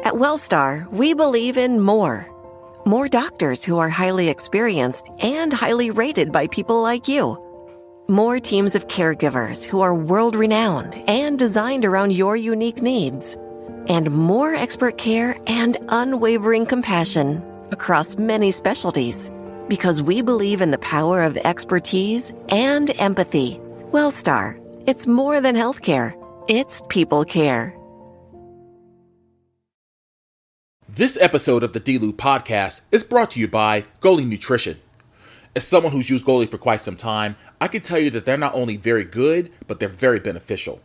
At WellStar, we believe in more. More doctors who are highly experienced and highly rated by people like you. More teams of caregivers who are world-renowned and designed around your unique needs. And more expert care and unwavering compassion across many specialties. Because we believe in the power of expertise and empathy. WellStar, it's more than healthcare. It's people care. This episode of the D-Lew podcast is brought to you by Goalie Nutrition. As someone who's used Goalie for quite some time, I can tell you that they're not only very good, but they're very beneficial.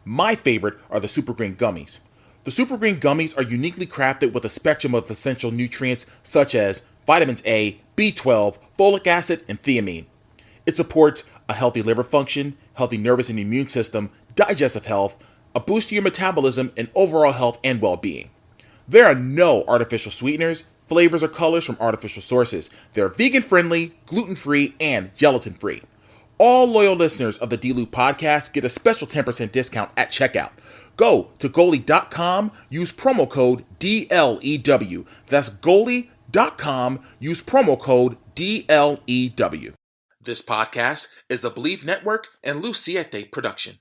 My favorite are the Super Green Gummies. The Super Green Gummies are uniquely crafted with a spectrum of essential nutrients such as vitamins A, B12, folic acid, and thiamine. It supports a healthy liver function, healthy nervous and immune system, digestive health, a boost to your metabolism, and overall health and well-being. There are no artificial sweeteners, flavors, or colors from artificial sources. They're vegan-friendly, gluten-free, and gelatin-free. All loyal listeners of the D-Lew podcast get a special 10% discount at checkout. Go to goalie.com, use promo code DLEW. That's goalie.com, use promo code DLEW. This podcast is a Believe Network and Siete production.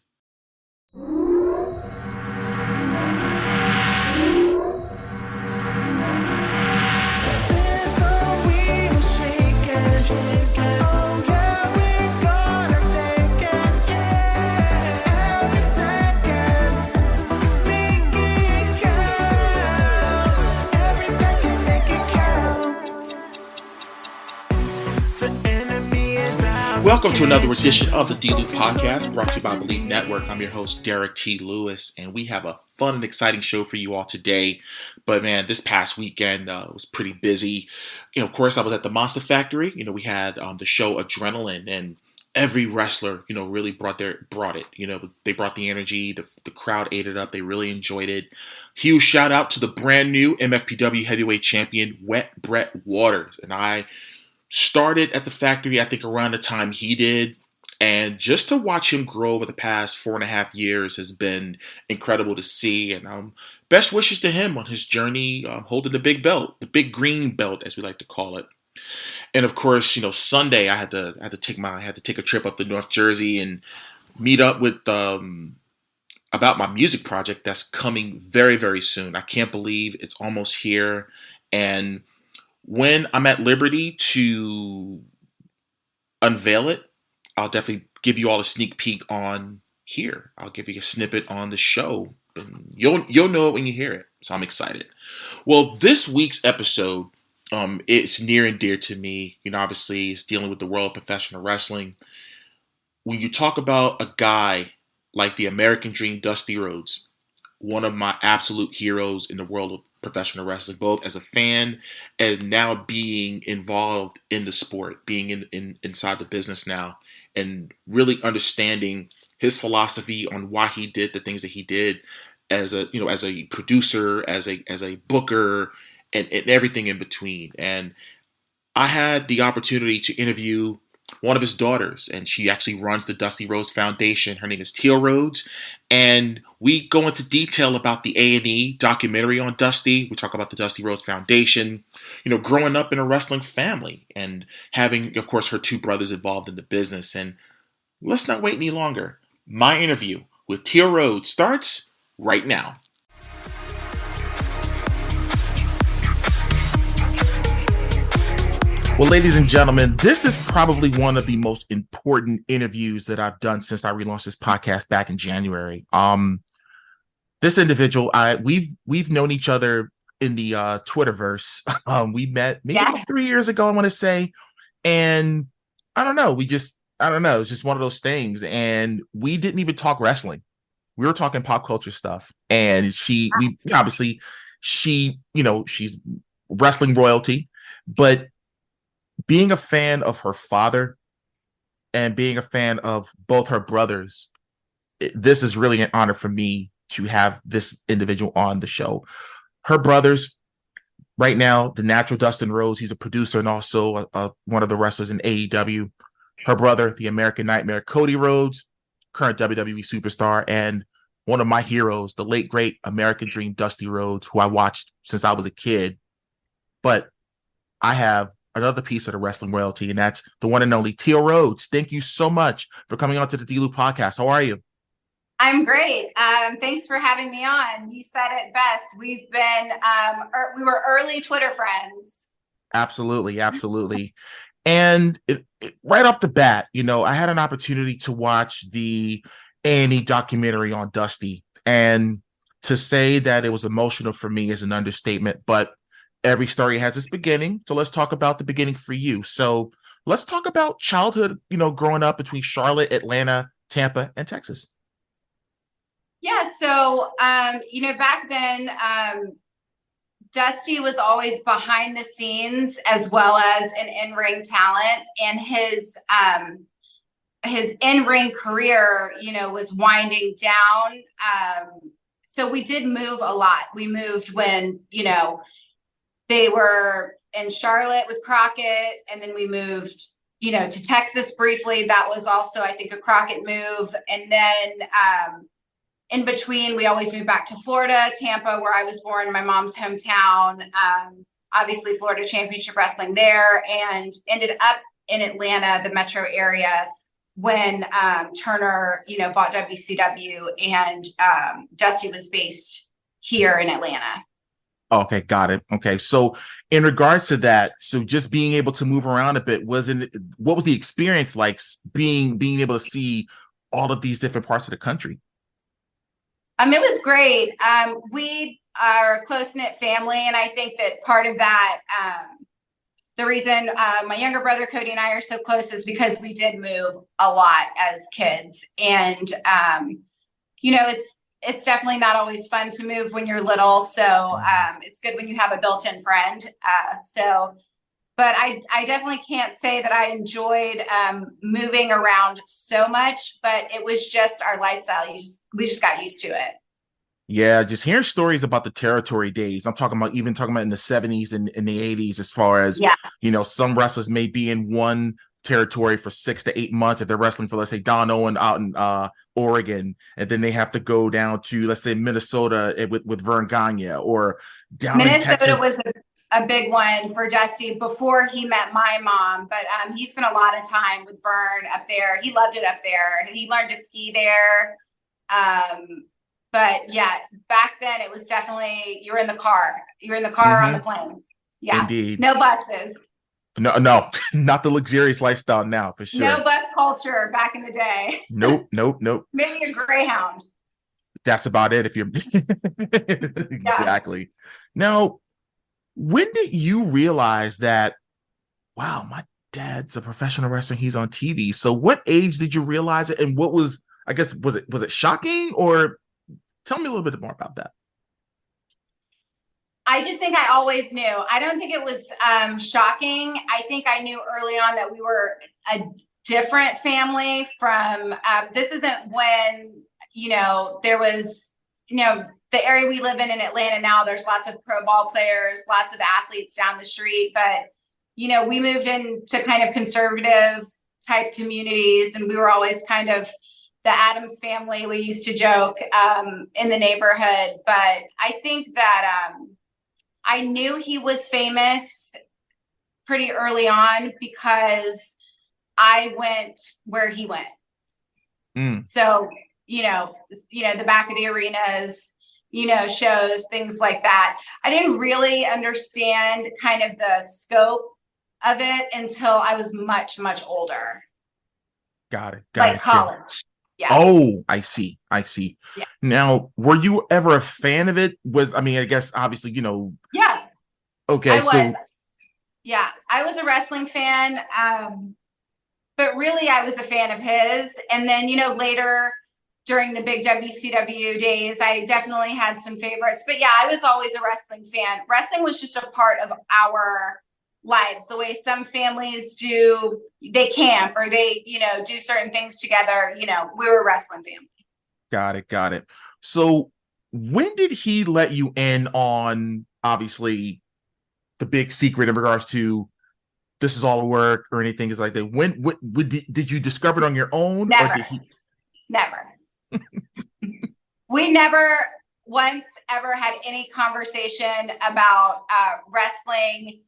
Welcome to another edition of the D-Lew podcast, brought to you by Believe Network. I'm your host, Derrick T. Lewis, and we have a fun and exciting show for you all today. But man, this past weekend was pretty busy. Of course, I was at the Monster Factory. We had the show Adrenaline, and every wrestler, really brought it. They brought the energy. The crowd ate it up. They really enjoyed it. Huge shout out to the brand new MFPW heavyweight champion, Wet Brett Waters, and I started at the factory, I think, around the time he did. And just to watch him grow over the past 4.5 years has been incredible to see. And best wishes to him on his journey holding the big belt, the big green belt, as we like to call it. And of course, Sunday I had to take a trip up to North Jersey and meet up with about my music project that's coming very, very soon. I can't believe it's almost here. And when I'm at liberty to unveil it, I'll definitely give you all a sneak peek on here. I'll give you a snippet on the show. And you'll know it when you hear it. So I'm excited. Well, this week's episode, it's near and dear to me. Obviously, it's dealing with the world of professional wrestling. When you talk about a guy like the American Dream, Dusty Rhodes, one of my absolute heroes in the world of professional wrestling, both as a fan and now being involved in the sport, being inside the business now, and really understanding his philosophy on why he did the things that he did as a producer, as a booker, and everything in between. And I had the opportunity to interview one of his daughters, and she actually runs the Dusty Rhodes Foundation. Her name is Teil Rhodes, and we go into detail about the A&E documentary on Dusty. We talk about the Dusty Rhodes Foundation, growing up in a wrestling family and having, of course, her two brothers involved in the business. And let's not wait any longer. My interview with Teil Rhodes starts right now. Well, ladies and gentlemen, this is probably one of the most important interviews that I've done since I relaunched this podcast back in January. This individual, we've known each other in the Twitterverse. We met maybe about 3 years ago, I want to say, and I don't know. It's just one of those things, and we didn't even talk wrestling. We were talking pop culture stuff, and she's wrestling royalty, but being a fan of her father and being a fan of both her brothers, this is really an honor for me to have this individual on the show. Her brothers, right now, the natural Dustin Rhodes, he's a producer and also one of the wrestlers in AEW. Her brother, the American Nightmare, Cody Rhodes, current WWE superstar, and one of my heroes, the late great American Dream Dusty Rhodes, who I watched since I was a kid. But I have another piece of the wrestling royalty, and that's the one and only Teil Rhodes. Thank you so much for coming on to the D-Loop podcast. How are you? I'm great. Thanks for having me on. You said it best. We've been, we were early Twitter friends. Absolutely, absolutely. And right off the bat, I had an opportunity to watch the A&E documentary on Dusty, and to say that it was emotional for me is an understatement, but every story has its beginning. So let's talk about the beginning for you. So let's talk about childhood, growing up between Charlotte, Atlanta, Tampa, and Texas. Yeah. So, back then, Dusty was always behind the scenes as well as an in-ring talent, and his in-ring career, was winding down. So we did move a lot. We moved when, they were in Charlotte with Crockett, and then we moved, to Texas briefly. That was also, I think, a Crockett move. And then, in between, we always moved back to Florida, Tampa, where I was born, my mom's hometown. Obviously, Florida Championship Wrestling there, and ended up in Atlanta, the metro area, when Turner, bought WCW, and Dusty was based here in Atlanta. Okay, got it. Okay, so in regards to that, so just being able to move around a bit, what was the experience like being able to see all of these different parts of the country? It was great. We are a close-knit family, and I think that part of that, the reason my younger brother Cody and I are so close is because we did move a lot as kids. And, it's definitely not always fun to move when you're little. So it's good when you have a built-in friend. But I definitely can't say that I enjoyed moving around so much, but it was just our lifestyle. We just got used to it. Yeah, just hearing stories about the territory days. I'm talking about in the 70s and in the 80s, as far as, some wrestlers may be in one territory for 6 to 8 months if they're wrestling for, let's say, Don Owen out in Oregon, and then they have to go down to, let's say, Minnesota with Vern Gagne, or down in Texas. Minnesota was a big one for Dusty before he met my mom, but he spent a lot of time with Vern up there. He loved it up there. He learned to ski there. But yeah, back then it was definitely, you're in the car on the plane. Yeah. Indeed. No buses. No, not the luxurious lifestyle now, for sure. No bus culture back in the day. Nope. Maybe a Greyhound. That's about it. If you're exactly. Now, when did you realize that, wow, my dad's a professional wrestler, he's on TV? So what age did you realize it? And what was, I guess, was it shocking? Or tell me a little bit more about that. I just think I always knew. I don't think it was shocking. I think I knew early on that we were a different family from, this isn't when, there was, the area we live in Atlanta now, there's lots of pro ball players, lots of athletes down the street. But, we moved into kind of conservative type communities, and we were always kind of the Addams family, we used to joke, in the neighborhood. But I think that I knew he was famous pretty early on because I went where he went. So, the back of the arenas, shows, things like that. I didn't really understand kind of the scope of it until I was much, much older. Got it. Like college. Yeah. Oh, I see. Yeah. Now, were you ever a fan of it? I guess obviously, Yeah. Okay. Yeah, I was a wrestling fan. But really I was a fan of his. And then, later during the big WCW days, I definitely had some favorites. But yeah, I was always a wrestling fan. Wrestling was just a part of our lives, the way some families do, they camp or they, do certain things together. We were a wrestling family. Got it. So when did he let you in on, obviously, the big secret in regards to this is all work or anything is like that? When did you discover it on your own? Never. Or did he? Never. We never once ever had any conversation about wrestling,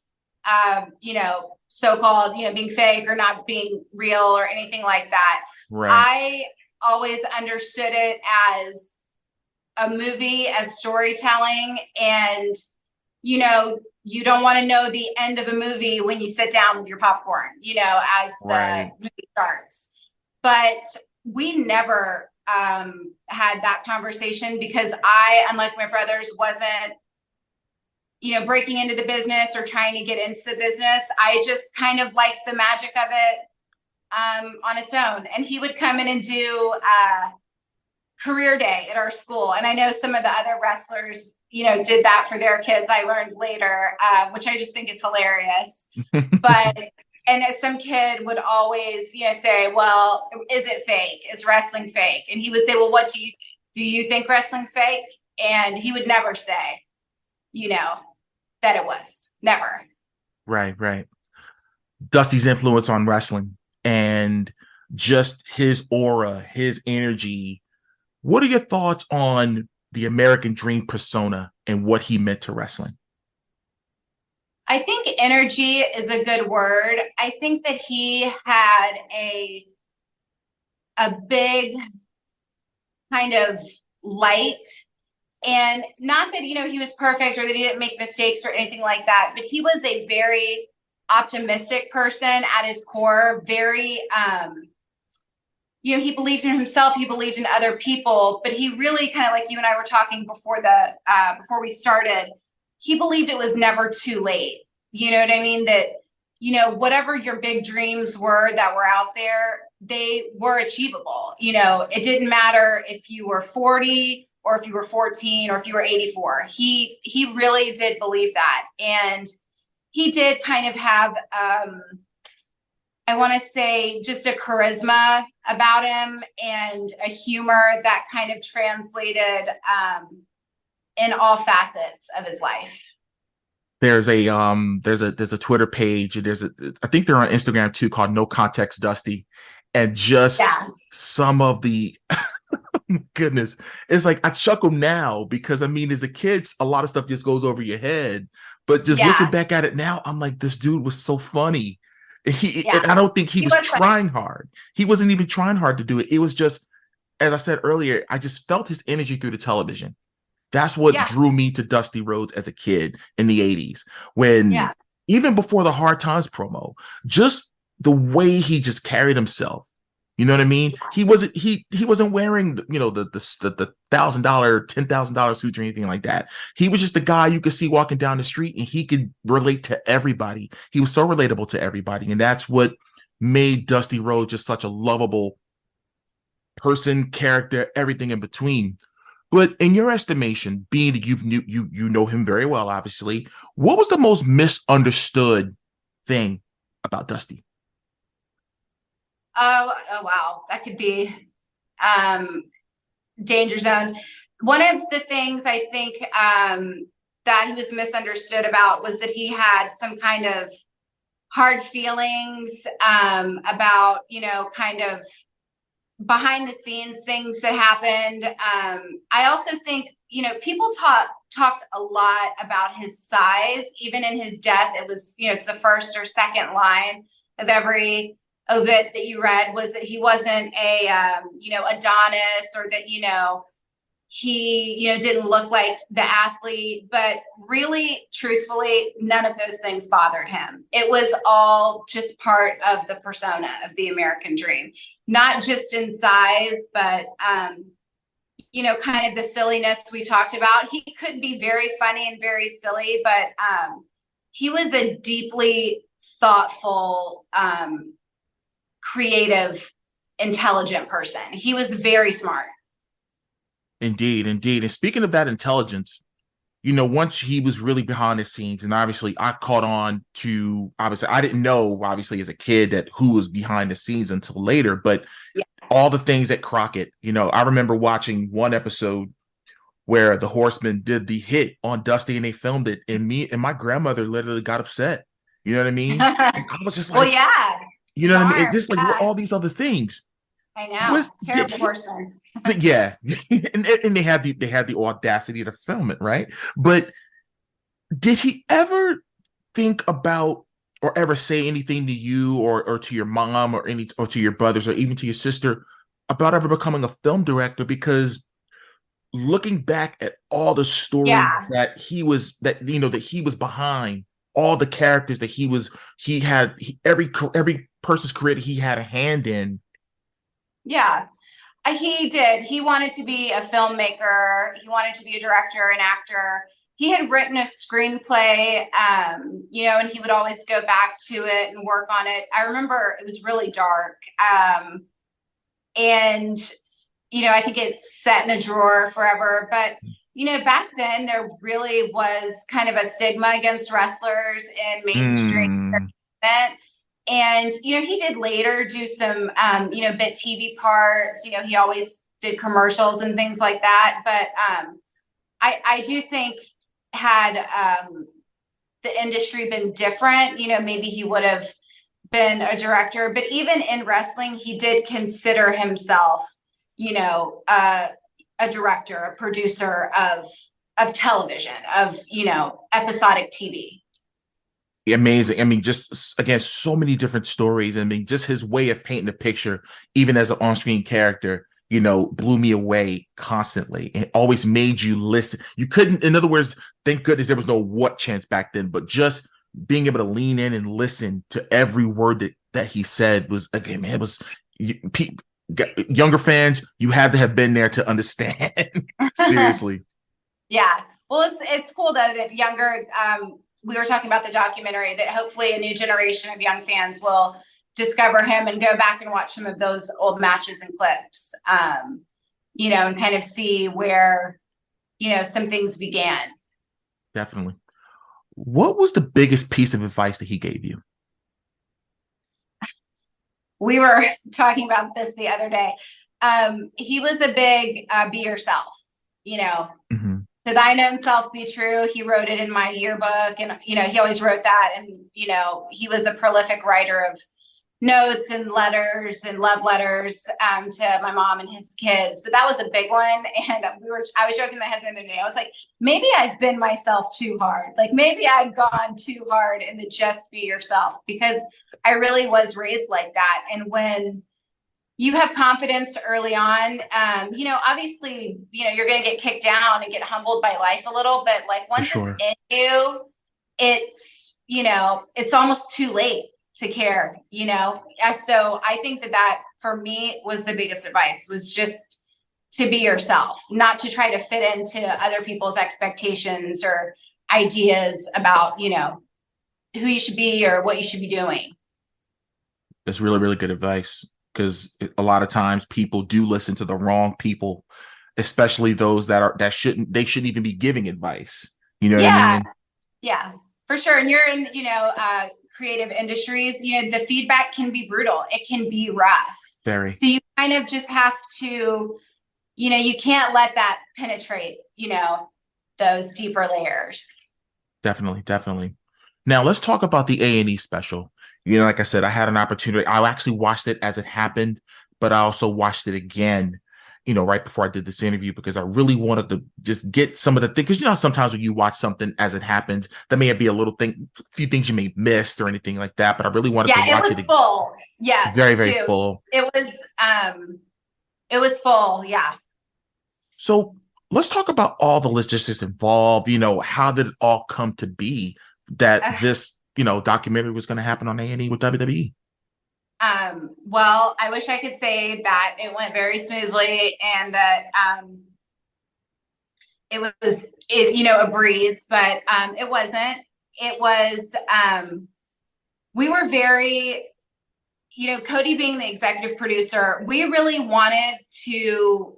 so-called, being fake or not being real or anything like that. Right. I always understood it as a movie, as storytelling, and you don't want to know the end of a movie when you sit down with your popcorn, as the movie starts. But we never had that conversation because I, unlike my brothers, wasn't, breaking into the business or trying to get into the business. I just kind of liked the magic of it on its own. And he would come in and do career day at our school. And I know some of the other wrestlers, did that for their kids. I learned later, which I just think is hilarious. But, and as some kid would always, say, well, is it fake? Is wrestling fake? And he would say, well, what do you think wrestling's fake? And he would never say, that it was. Never. Right. Dusty's influence on wrestling and just his aura, his energy. What are your thoughts on the American Dream persona and what he meant to wrestling? I think energy is a good word. I think that he had a big kind of light, and not that, he was perfect or that he didn't make mistakes or anything like that, but he was a very optimistic person at his core, very, he believed in himself, he believed in other people, but he really kind of, like you and I were talking before we started, he believed it was never too late. You know what I mean? That, whatever your big dreams were that were out there, they were achievable. It didn't matter if you were 40 or if you were 14 or if you were 84. He really did believe that. And he did kind of have, I want to say, just a charisma about him and a humor that kind of translated in all facets of his life. There's a Twitter page, and I think they're on Instagram too, called No Context Dusty, and just some of the goodness, it's like I chuckle now because as a kid, a lot of stuff just goes over your head, but just looking back at it now, I'm like, this dude was so funny. And I don't think he was trying hard. He wasn't even trying hard to do it. It was just, as I said earlier, I just felt his energy through the television. That's what drew me to Dusty Rhodes as a kid in the 80s, when even before the Hard Times promo, just the way he just carried himself. You know what I mean? He wasn't wearing the $1,000, $10,000 suits or anything like that. He was just the guy you could see walking down the street, and he could relate to everybody. He was so relatable to everybody, and that's what made Dusty Rhodes just such a lovable person, character, everything in between. But in your estimation, being that you know him very well, obviously, what was the most misunderstood thing about Dusty? Oh wow, that could be danger zone. One of the things I think that he was misunderstood about was that he had some kind of hard feelings about, kind of behind the scenes things that happened. I also think, people talked a lot about his size. Even in his death, it was, it's the first or second line of every obit that you read was that he wasn't a, Adonis, or that, he, didn't look like the athlete. But really, truthfully, none of those things bothered him. It was all just part of the persona of the American Dream, not just in size, but, kind of the silliness we talked about. He could be very funny and very silly, but he was a deeply thoughtful, creative, intelligent person. He was very smart. Indeed. And speaking of that intelligence, once he was really behind the scenes, and obviously I caught on to, obviously I didn't know, obviously as a kid, that who was behind the scenes until later, but all the things that Crockett, I remember watching one episode where the Horsemen did the hit on Dusty and they filmed it, and me and my grandmother literally got upset. You know what I mean? I was just like, well, yeah. You know what I mean? Just like all these other things. I know. Terrible horseman. Yeah, and they had the audacity to film it, right? But did he ever think about or ever say anything to you or to your mom or to your brothers or even to your sister about ever becoming a film director? Because looking back at all the stories Yeah. that he was behind, all the characters that every person's career that he had a hand in. Yeah. He did. He wanted to be a filmmaker. He wanted to be a director, an actor. He had written a screenplay, and he would always go back to it and work on it. I remember it was really dark. And I think it's set in a drawer forever. But, back then there really was kind of a stigma against wrestlers in mainstream entertainment. And, he did later do some, bit TV parts. He always did commercials and things like that. But I do think had the industry been different, maybe he would have been a director. But even in wrestling, he did consider himself, a director, a producer of television, of, episodic TV. Amazing. I mean, just again, so many different stories. I mean, just his way of painting a picture, even as an on-screen character, blew me away constantly. It always made you listen. You couldn't, in other words, thank goodness there was no what chance back then, but just being able to lean in and listen to every word that he said was, again, man, it was younger fans, you had to have been there to understand. Seriously. Yeah. Well, it's cool though that younger, we were talking about the documentary, that hopefully a new generation of young fans will discover him and go back and watch some of those old matches and clips, and kind of see where, some things began. Definitely. What was the biggest piece of advice that he gave you? We were talking about this the other day. He was a big be yourself, Mm-hmm. To thine own self be true. He wrote it in my yearbook, and he always wrote that. And he was a prolific writer of notes and letters and love letters to my mom and his kids. But that was a big one. And I was joking with my husband the other day. I was like, maybe I've been myself too hard. Like maybe I've gone too hard in the just be yourself, because I really was raised like that. And when you have confidence early on, obviously, you're going to get kicked down and get humbled by life a little, but like once it's in you, it's almost too late to care, So I think that for me was the biggest advice, was just to be yourself, not to try to fit into other people's expectations or ideas about, who you should be or what you should be doing. That's really, really good advice. Because a lot of times people do listen to the wrong people, especially those that shouldn't even be giving advice. You know what I mean? Yeah, for sure. And you're in, creative industries, the feedback can be brutal. It can be rough. Very. So you kind of just have to, you can't let that penetrate, those deeper layers. Definitely, definitely. Now let's talk about the A&E special. Like I said, I had an opportunity. I actually watched it as it happened, but I also watched it again, right before I did this interview, because I really wanted to just get some of the things. Because sometimes when you watch something as it happens, there may be a few things you may have missed or anything like that. But I really wanted to watch it. It was full. Yes, very, very full. It was full. Yeah. So let's talk about all the logistics involved. How did it all come to be that this documentary was going to happen on A&E with WWE? Well, I wish I could say that it went very smoothly and that it was a breeze, but it wasn't. It was we were very, Cody being the executive producer, we really wanted to,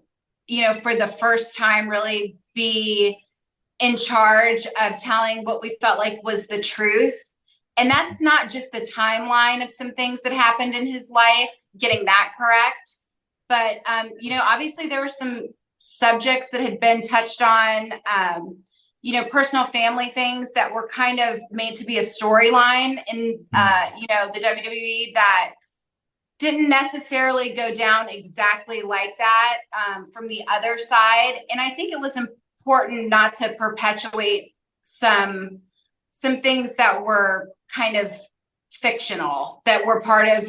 for the first time, really be in charge of telling what we felt like was the truth. And that's not just the timeline of some things that happened in his life, getting that correct. But, obviously there were some subjects that had been touched on, personal family things that were kind of made to be a storyline in, the WWE that didn't necessarily go down exactly like that from the other side. And I think it was important not to perpetuate some things that were kind of fictional, that were part of,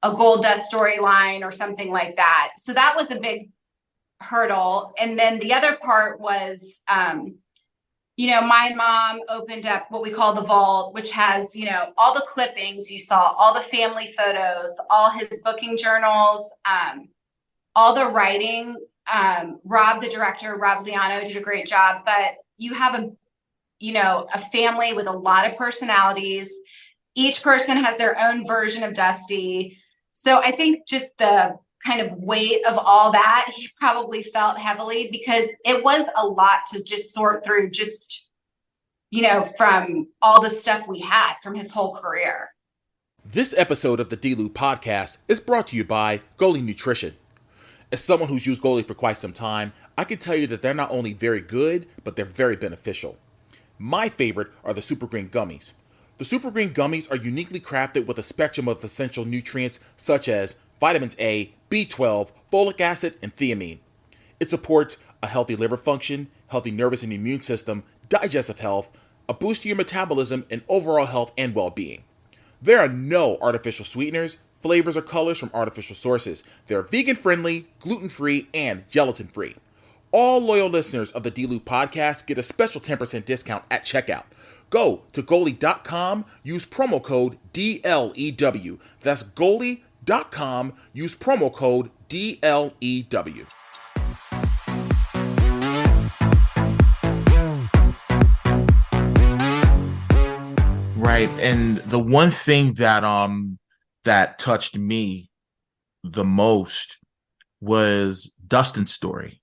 a gold dust storyline or something like that. So that was a big hurdle. And then the other part was, my mom opened up what we call the vault, which has, all the clippings you saw, all the family photos, all his booking journals, all the writing. Rob, the director, Rob Liano, did a great job, but you have a family with a lot of personalities. Each person has their own version of Dusty. So I think just the kind of weight of all that, he probably felt heavily, because it was a lot to just sort through, just, from all the stuff we had from his whole career. This episode of the D-Lew podcast is brought to you by Goalie Nutrition. As someone who's used Goalie for quite some time, I can tell you that they're not only very good, but they're very beneficial. My favorite are the Super Green Gummies. The Super Green Gummies are uniquely crafted with a spectrum of essential nutrients such as vitamins A, B12, folic acid, and thiamine. It supports a healthy liver function, healthy nervous and immune system, digestive health, a boost to your metabolism, and overall health and well-being. There are no artificial sweeteners, flavors, or colors from artificial sources. They're vegan-friendly, gluten-free, and gelatin-free. All loyal listeners of the D-Lew podcast get a special 10% discount at checkout. Go to goalie.com, use promo code DLEW. That's goalie.com, use promo code DLEW. Right, and the one thing that touched me the most was Dustin's story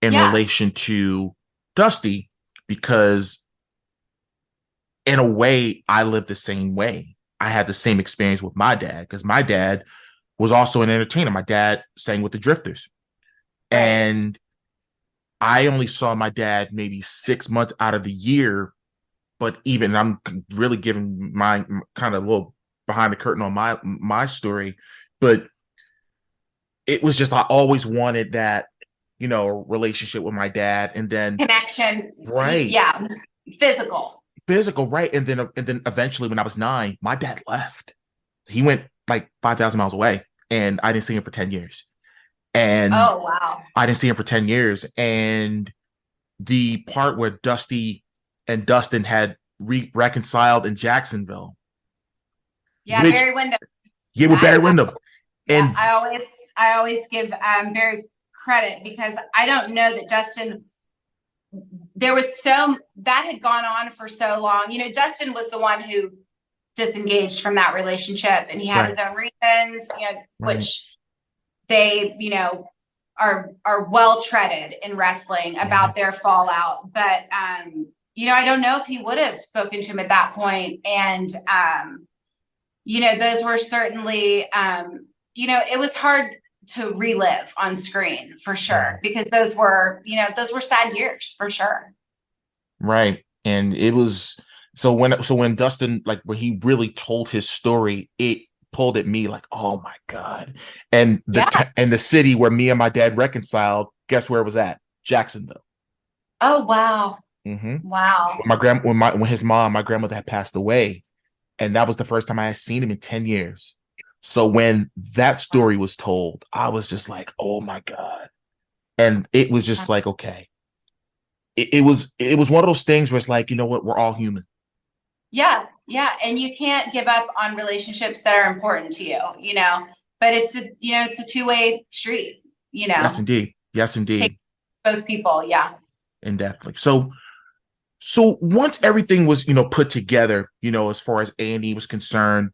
in relation to Dusty, because in a way, I lived the same way. I had the same experience with my dad, because my dad was also an entertainer. My dad sang with the Drifters. Right. And I only saw my dad maybe 6 months out of the year. But even, I'm really giving my kind of a little behind the curtain on my story. But it was just, I always wanted that, relationship with my dad. And then connection. Right. Yeah. Physical, right. And then eventually when I was 9, my dad left. He went like 5,000 miles away, and I didn't see him for 10 years. And oh, wow. I didn't see him for 10 years. And the part where Dusty and Dustin had reconciled in Jacksonville. Yeah, Barry Windham. Yeah, with Barry Windham. And I always give Barry credit, because I don't know that Dustin, that had gone on for so long. Dustin was the one who disengaged from that relationship, and he had his own reasons, which they, are well treaded in wrestling about their fallout. But I don't know if he would have spoken to him at that point. And, those were certainly, it was hard to relive on screen for sure, because those were sad years for sure. Right. And it was, so when Dustin, like when he really told his story, it pulled at me like, oh my God. And the city where me and my dad reconciled, guess where it was at? Jacksonville. Oh, wow. Mm-hmm. Wow. When my grandmother had passed away, and that was the first time I had seen him in 10 years. So when that story was told, I was just like, oh my God. And it was just like, okay. It was one of those things where it's like, you know what, we're all human. Yeah. Yeah. And you can't give up on relationships that are important to you, but it's a two-way street, Yes, indeed. Yes, indeed. Take both people. Yeah. Indefinitely. So once everything was, put together, as far as A&E was concerned,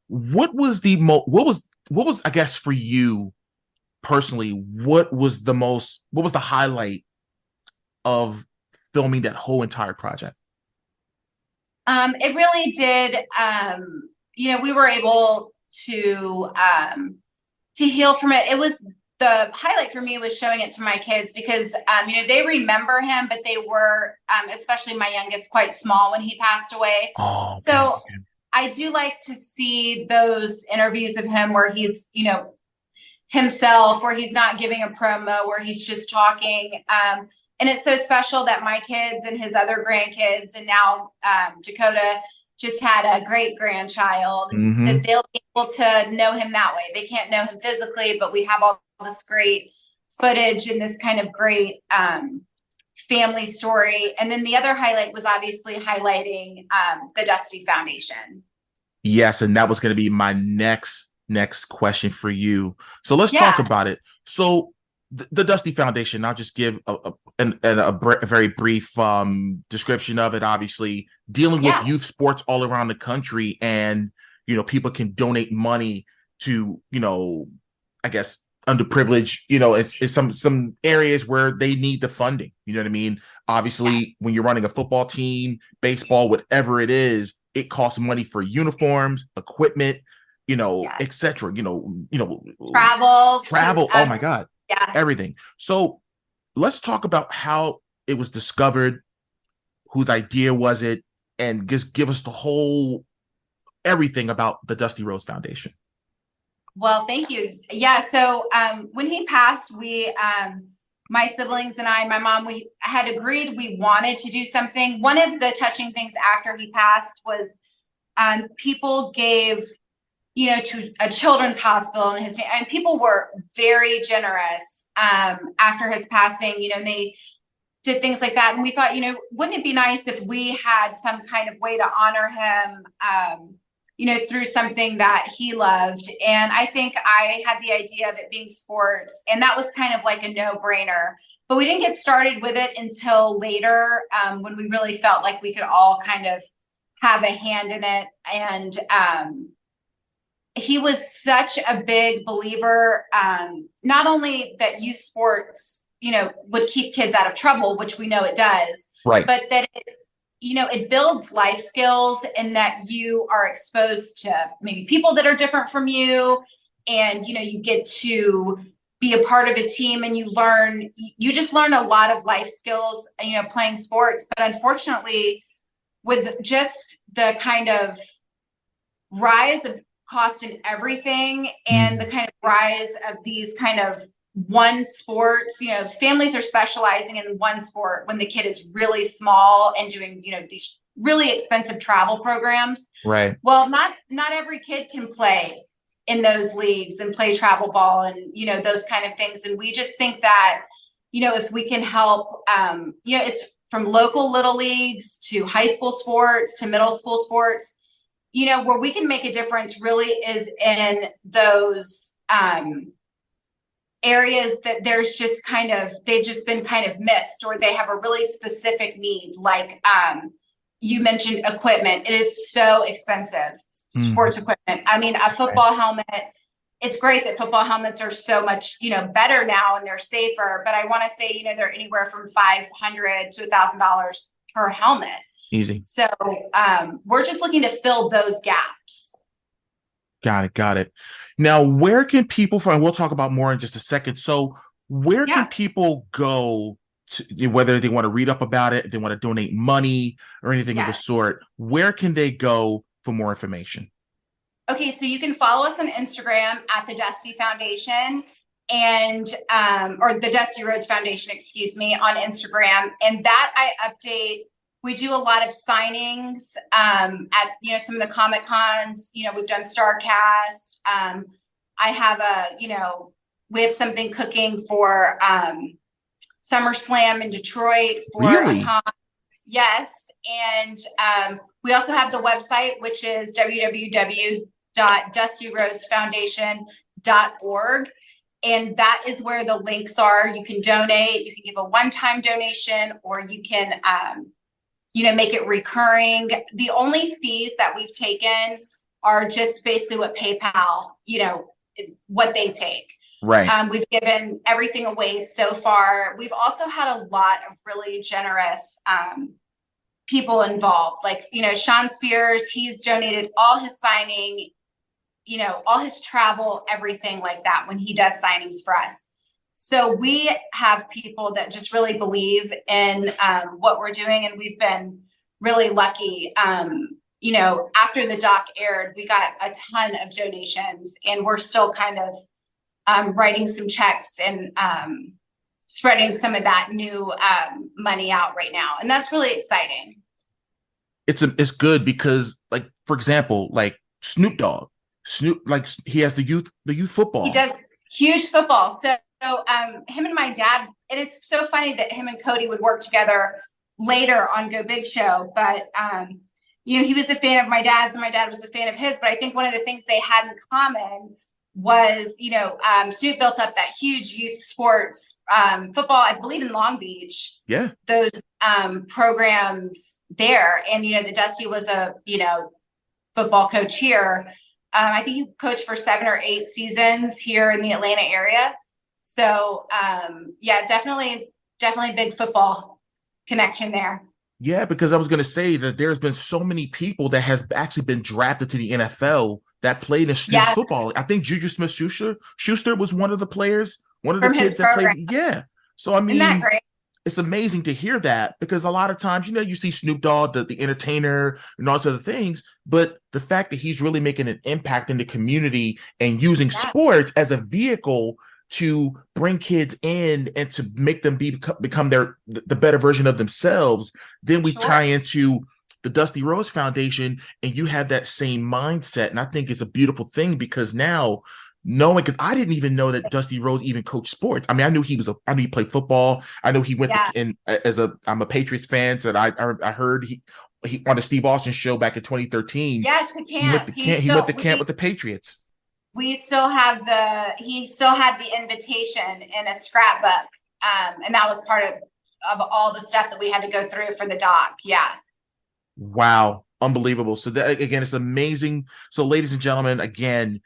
what was I guess for you personally, what was the highlight of filming that whole entire project? It really did. We were able to heal from it. It was, the highlight for me was showing it to my kids, because, they remember him, but they were, especially my youngest, quite small when he passed away. Oh, so I do like to see those interviews of him where he's, himself, where he's not giving a promo, where he's just talking. And it's so special that my kids and his other grandkids, and now Dakota just had a great grandchild, that they'll be able to know him that way. They can't know him physically, but we have all this great footage and this kind of great family story. And then the other highlight was obviously highlighting the Dusty Foundation. Yes, and that was going to be my next question for you. So let's talk about it. So the Dusty Foundation, I'll just give a very brief description of it. Obviously, dealing with youth sports all around the country, and people can donate money to I guess underprivileged. It's some areas where they need the funding. You know what I mean? Obviously, when you're running a football team, baseball, whatever it is, it costs money for uniforms, equipment, etc. Travel. Oh my God. Yeah. Everything. So let's talk about how it was discovered, whose idea was it, and just give us the whole everything about the Dusty Rhodes Foundation. Well, thank you. Yeah. So when he passed, we, my siblings and I, my mom, we had agreed we wanted to do something. One of the touching things after he passed was people gave to a children's hospital and people were very generous after his passing, and they did things like that. And we thought, wouldn't it be nice if we had some kind of way to honor him, through something that he loved. And I think I had the idea of it being sports, and that was kind of like a no-brainer. But we didn't get started with it until later, when we really felt like we could all kind of have a hand in it. And he was such a big believer, not only that youth sports, would keep kids out of trouble, which we know it does, right? But that it builds life skills, and that you are exposed to maybe people that are different from you, and you get to be a part of a team, and you just learn a lot of life skills, playing sports. But unfortunately, with just the kind of rise of cost in everything, and the kind of rise of these kind of one sports, families are specializing in one sport when the kid is really small and doing, these really expensive travel programs. Right. Well, not every kid can play in those leagues and play travel ball and, those kind of things. And we just think that, if we can help, it's from local little leagues to high school sports to middle school sports, where we can make a difference really is in those areas that there's just they've just been kind of missed, or they have a really specific need. Like you mentioned equipment. It is so expensive, sports equipment. I mean, a football helmet, it's great that football helmets are so much, better now and they're safer, but I want to say, they're anywhere from $500 to $1,000 per helmet. Easy. So we're just looking to fill those gaps. Got it. Now, where can people find, we'll talk about more in just a second. So where can people go to, whether they want to read up about it, they want to donate money or anything of the sort, where can they go for more information? Okay, so you can follow us on Instagram at the Dusty Foundation and or the Dusty Rhodes Foundation, excuse me, on Instagram. And that I update. We do a lot of signings at some of the Comic Cons. We've done StarCast. I have we have something cooking for SummerSlam in Detroit for really? a con. Yes, and we also have the website, which is www.dustyrhodesfoundation.org. And that is where the links are. You can donate. You can give a one-time donation, or you can make it recurring. The only fees that we've taken are just basically what PayPal, what they take. Right. We've given everything away so far. We've also had a lot of really generous people involved. Like, Sean Spears, he's donated all his signing, all his travel, everything like that when he does signings for us. So we have people that just really believe in what we're doing, and we've been really lucky. after the doc aired, we got a ton of donations, and we're still kind of writing some checks and spreading some of that new money out right now. And that's really exciting. It's good because, like, for example, like Snoop, like, he has the youth football. He does huge football. So him and my dad, and it's so funny that him and Cody would work together later on Go Big Show. But, he was a fan of my dad's and my dad was a fan of his. But I think one of the things they had in common was, Snoop built up that huge youth sports football, I believe in Long Beach. Yeah. Those programs there. And, the Dusty was a, football coach here. I think he coached for 7 or 8 seasons here in the Atlanta area. So, definitely big football connection there. Yeah, because I was going to say that there's been so many people that has actually been drafted to the NFL that played in football. I think Juju Smith-Schuster was one of the players, one of the kids that played. Yeah. So, I mean, isn't that great? It's amazing to hear that, because a lot of times, you see Snoop Dogg, the entertainer, and all those other things, but the fact that he's really making an impact in the community and using sports as a vehicle to bring kids in and to make them become the better version of themselves, then we tie into the Dusty Rhodes Foundation, and you have that same mindset. And I think it's a beautiful thing, because now, because I didn't even know that Dusty Rhodes even coached sports. I mean, I knew he played football. I know he went I'm a Patriots fan, so I heard he on the Steve Austin show back in 2013. Yeah, to camp. He went to camp with the Patriots. He still had the invitation in a scrapbook. And that was part of all the stuff that we had to go through for the doc. Yeah. Wow. Unbelievable. So that, again, it's amazing. So, ladies and gentlemen, again,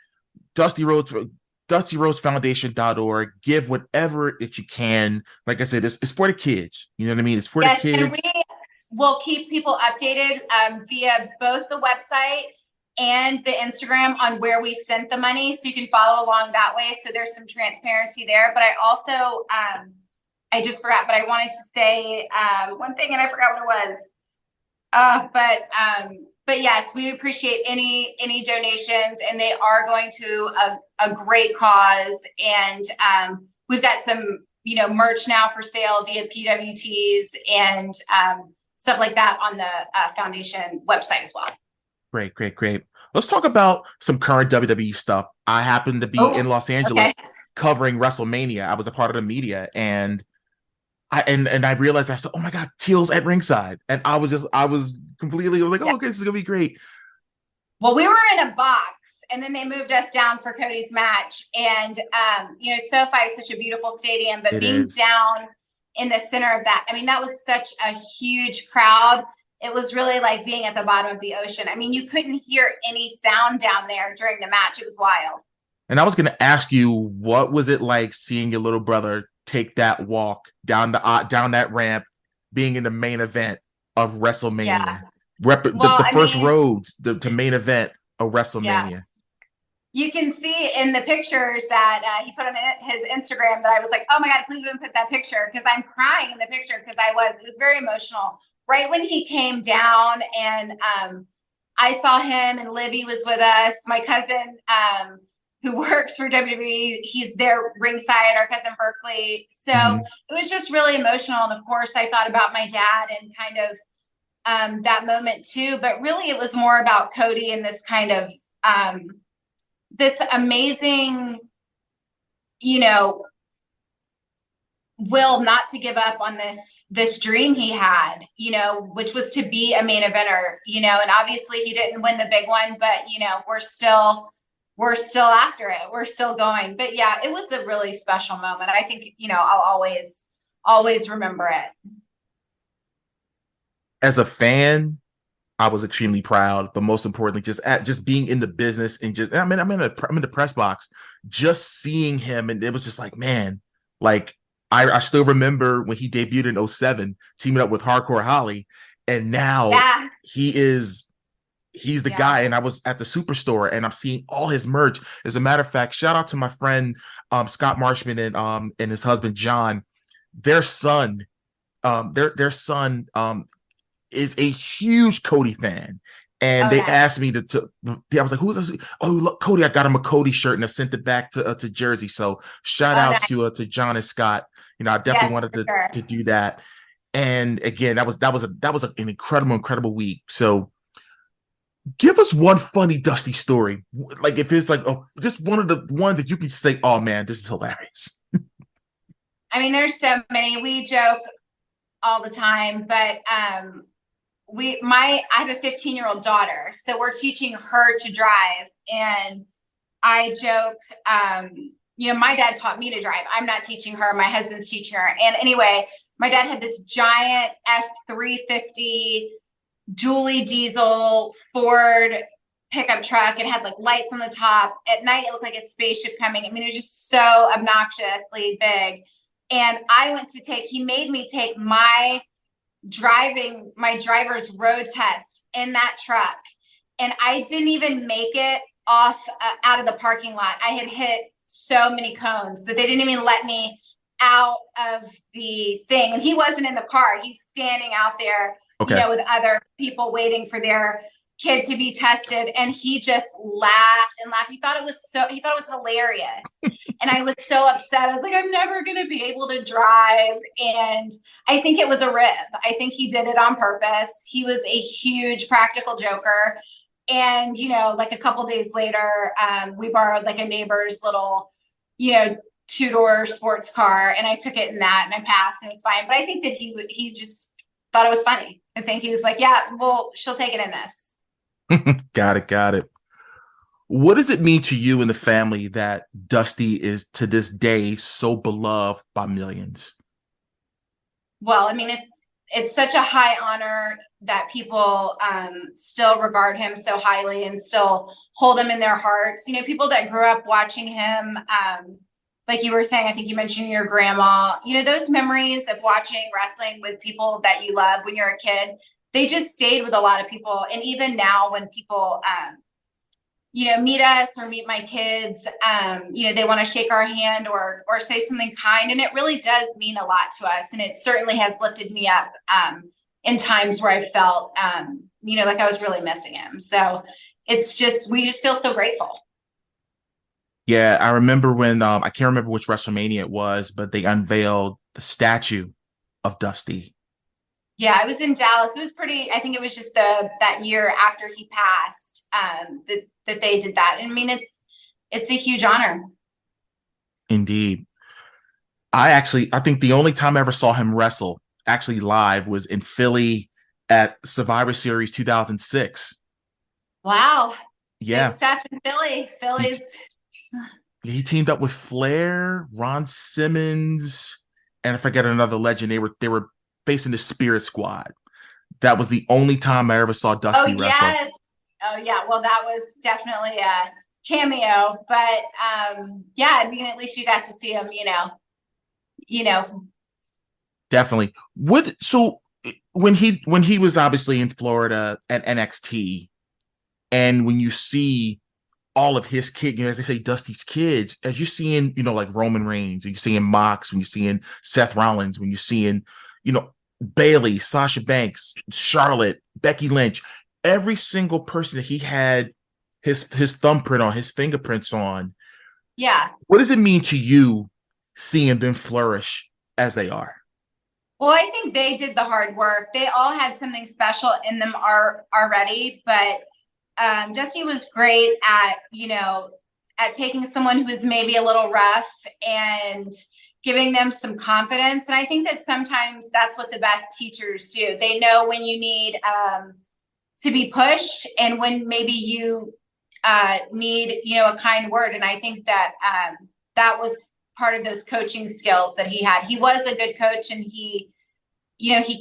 Dusty Rhodes Foundation.org. Give whatever that you can. Like I said, it's for the kids. You know what I mean? It's for the kids. And we will keep people updated via both the website and the Instagram on where we sent the money. So you can follow along that way. So there's some transparency there. But I also, I just forgot, but I wanted to say one thing and I forgot what it was. But yes, we appreciate any donations, and they are going to a great cause. And we've got some, merch now for sale via PWTs and stuff like that on the foundation website as well. Great. Let's talk about some current WWE stuff. I happened to be in Los Angeles covering WrestleMania. I was a part of the media, and I realized, I said, oh my God, Teal's at ringside. And I was like, oh, okay, this is gonna be great. Well, we were in a box, and then they moved us down for Cody's match. And SoFi is such a beautiful stadium, but being down in the center of that, I mean, that was such a huge crowd. It was really like being at the bottom of the ocean. I mean, you couldn't hear any sound down there during the match. It was wild. And I was going to ask you, what was it like seeing your little brother take that walk down that ramp, being in the main event of WrestleMania, the first Rhodes to main event of WrestleMania? Yeah. You can see in the pictures that he put on his Instagram that I was like, oh my God, please don't put that picture, because I'm crying in the picture, because it was very emotional. Right when he came down, and I saw him, and Libby was with us, my cousin who works for WWE, he's there ringside, our cousin Berkeley. So it was just really emotional. And of course, I thought about my dad and kind of that moment too. But really, it was more about Cody and this kind of this amazing, will not to give up on this dream he had, which was to be a main eventer, and obviously he didn't win the big one, but we're still after it. We're still going. But yeah, it was a really special moment. I think, I'll always remember it. As a fan, I was extremely proud, but most importantly, just being in the business, and I'm in the press box, just seeing him. And it was just like, man, like, I still remember when he debuted in 2007, teaming up with Hardcore Holly, and now he's the guy. And I was at the Superstore, and I'm seeing all his merch. As a matter of fact, shout out to my friend Scott Marshman and his husband John. Their son is a huge Cody fan, And Oh, they nice. asked me I was like, who's this? Oh, look, Cody, I got him a Cody shirt and I sent it back to Jersey. So shout Oh, out nice. to John and Scott. I definitely Yes, wanted for sure. to do that. And again, that was an incredible week. So give us one funny Dusty story. Like if it's like just one of the ones that you can say, oh man, this is hilarious. I mean, there's so many. We joke all the time, but I have a 15-year-old daughter, so we're teaching her to drive, and I joke, my dad taught me to drive. I'm not teaching her. My husband's teaching her. And anyway, my dad had this giant F-350 dually diesel Ford pickup truck. It had like lights on the top. At night, it looked like a spaceship coming. I mean, it was just so obnoxiously big. And he made me take my driver's road test in that truck. And I didn't even make it off out of the parking lot. I had hit so many cones that they didn't even let me out of the thing. And he wasn't in the car. He's standing out there, Okay. with other people waiting for their kid to be tested. And he just laughed and laughed. He thought it was hilarious. And I was so upset. I was like, I'm never going to be able to drive. And I think it was a rib. I think he did it on purpose. He was a huge practical joker. And, like a couple days later, we borrowed like a neighbor's little, two-door sports car. And I took it in that and I passed and it was fine. But I think that he just thought it was funny. I think he was like, yeah, well, she'll take it in this. Got it. What does it mean to you and the family that Dusty is to this day so beloved by millions? Well, I mean, it's such a high honor that people still regard him so highly and still hold him in their hearts. People that grew up watching him, like you were saying, I think you mentioned your grandma, those memories of watching wrestling with people that you love when you're a kid, they just stayed with a lot of people. And even now when people, meet us or meet my kids, they want to shake our hand or say something kind. And it really does mean a lot to us. And it certainly has lifted me up in times where I felt, like I was really missing him. So we just feel so grateful. Yeah, I remember when I can't remember which WrestleMania it was, but they unveiled the statue of Dusty. Yeah, I was in Dallas. It was I think it was just that year after he passed that they did that. I mean, it's a huge honor. Indeed. I think the only time I ever saw him wrestle actually live was in Philly at Survivor Series 2006. Wow. Yeah. Big stuff in Philly. Philly's. He teamed up with Flair, Ron Simmons, and I forget another legend. They were facing the Spirit Squad. That was the only time I ever saw Dusty wrestle. Yes. Oh yeah. Well, that was definitely a cameo, but yeah, I mean, at least you got to see him, Definitely. So when he was obviously in Florida at NXT, and when you see all of his kids, as they say, Dusty's kids, as you're seeing, like Roman Reigns, and you're seeing Mox, when you're seeing Seth Rollins, when you're seeing, Bayley, Sasha Banks, Charlotte, Becky Lynch, every single person that he had his thumbprint on, his fingerprints on. Yeah. What does it mean to you seeing them flourish as they are? Well, I think they did the hard work. They all had something special in them already, but Dusty was great at taking someone who was maybe a little rough and giving them some confidence. And I think that sometimes that's what the best teachers do. They know when you need to be pushed and when maybe you need, a kind word. And I think that that was part of those coaching skills that he had. He was a good coach, and he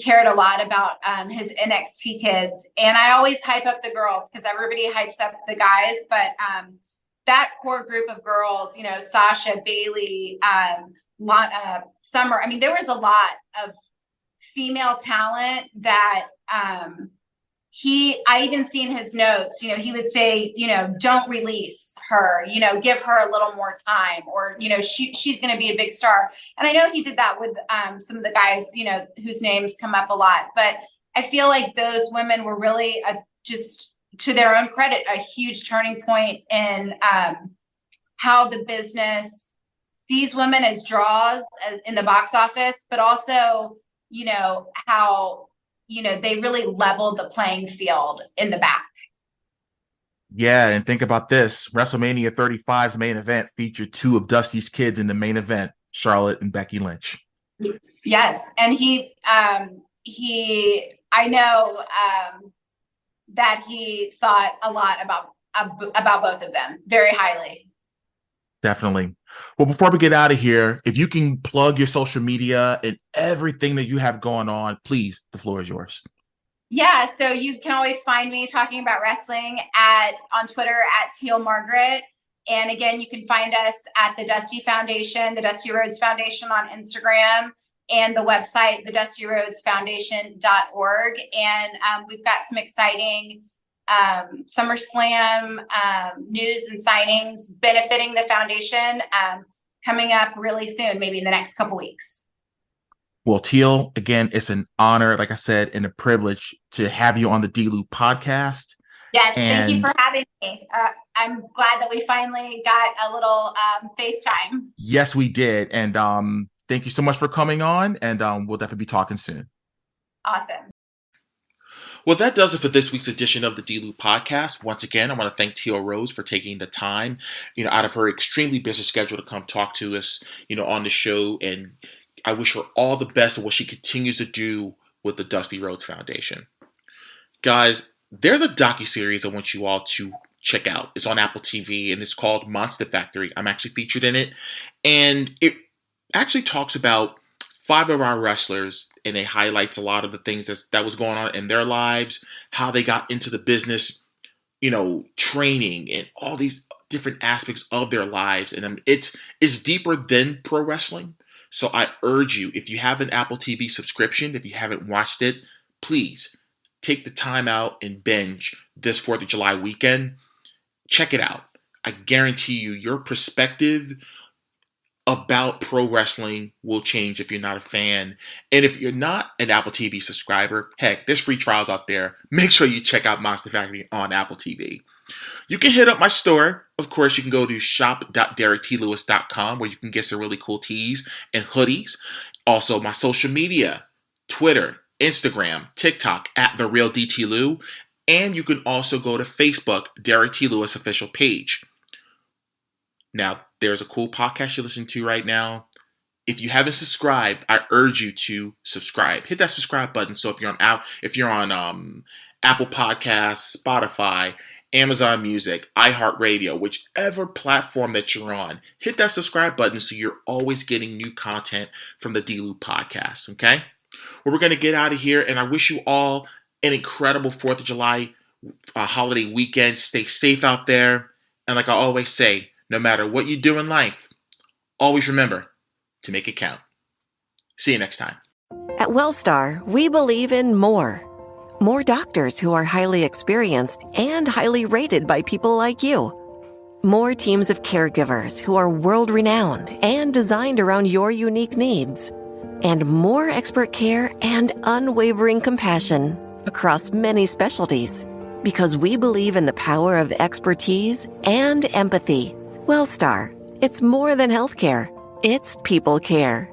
cared a lot about his NXT kids. And I always hype up the girls because everybody hypes up the guys. But that core group of girls, Sasha, Bayley, Summer, I mean, there was a lot of female talent that I even see in his notes, he would say, don't release her, give her a little more time, or, she's going to be a big star. And I know he did that with some of the guys, whose names come up a lot, but I feel like those women were really just to their own credit, a huge turning point in how the business sees women as draws in the box office, but also, how, they really leveled the playing field in the back. Yeah, and think about this. WrestleMania 35's main event featured two of Dusty's kids in the main event, Charlotte and Becky Lynch. Yes, and I know that he thought a lot about both of them, very highly. Definitely. Well, before we get out of here, if you can plug your social media and everything that you have going on, please, the floor is yours. Yeah, so you can always find me talking about wrestling on Twitter at Teal Margaret. And again, you can find us at the Dusty Foundation, the Dusty Rhodes Foundation on Instagram, and the website, thedustyrhodesfoundation.org. And we've got some exciting SummerSlam news and signings benefiting the foundation coming up really soon, maybe in the next couple weeks. Well, Teal, again, it's an honor, like I said, and a privilege to have you on the D-Loop podcast. Yes, thank you for having me. I'm glad that we finally got a little FaceTime. Yes, we did. And thank you so much for coming on, and we'll definitely be talking soon. Awesome. Well, that does it for this week's edition of the D-Loop podcast. Once again, I want to thank Teil Rhodes for taking the time, out of her extremely busy schedule to come talk to us, on the show. And I wish her all the best in what she continues to do with the Dusty Rhodes Foundation. Guys, there's a docuseries I want you all to check out. It's on Apple TV, and it's called Monster Factory. I'm actually featured in it. And it actually talks about 5 of our wrestlers, and it highlights a lot of the things that was going on in their lives, how they got into the business, training, and all these different aspects of their lives. And it's deeper than pro wrestling. So I urge you, if you have an Apple TV subscription, if you haven't watched it, please take the time out and binge this 4th of July weekend. Check it out. I guarantee you, your perspective about pro wrestling will change if you're not a fan. And if you're not an Apple TV subscriber, heck, there's free trials out there. Make sure you check out Monster Factory on Apple TV. You can hit up my store. Of course, you can go to shop.derricklewis.com where you can get some really cool tees and hoodies. Also, my social media, Twitter, Instagram, TikTok, @TheRealDTLew. And you can also go to Facebook, Derrick T. Lewis official page. Now, there's a cool podcast you're listening to right now. If you haven't subscribed, I urge you to subscribe. Hit that subscribe button. So if you're on Apple Podcasts, Spotify, Amazon Music, iHeartRadio, whichever platform that you're on, hit that subscribe button so you're always getting new content from the D-Loop podcast, okay? Well, we're going to get out of here, and I wish you all an incredible 4th of July holiday weekend. Stay safe out there, and like I always say, no matter what you do in life, always remember to make it count. See you next time. At Wellstar, we believe in more. More doctors who are highly experienced and highly rated by people like you. More teams of caregivers who are world-renowned and designed around your unique needs. And more expert care and unwavering compassion across many specialties. Because we believe in the power of expertise and empathy. Wellstar, it's more than healthcare. It's people care.